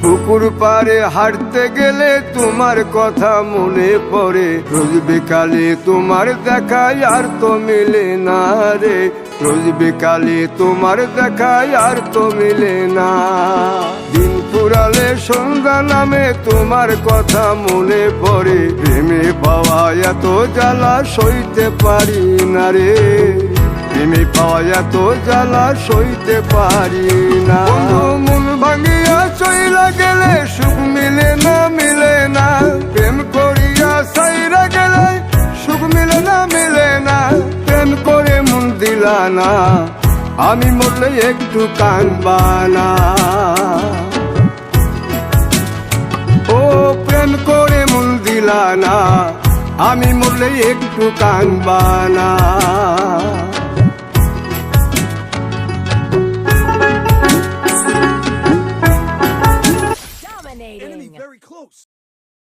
পুকুর পাড়ে হাঁটতে গেলে তোমার কথা মনে পড়ে, রোজ বিকালে তোমার দেখায় আর তো মিলে না রে, রোজ বিকালে তোমার দেখায় আর তো মিলে না। দিন ফুরালে সন্ধ্যা নামে তোমার কথা মনে পড়ে, প্রেমে পাওয়া এত জ্বালা সইতে পারি না রে, প্রেমে পাওয়া এত জ্বালা সইতে পারি না। মন ভাঙিয়া চইলা গেলে সুখ মিলে না, মিলে না, প্রেম করিয়া সাইরা গেলে সুখ মিলে না, মিলে না, প্রেম করে মন দিলা না, আমি মরলে একটু কাঁদবা না। ও প্রেম করে মন দিলা না, আমি মরলে একটু কাঁদবা না। Enemy very close.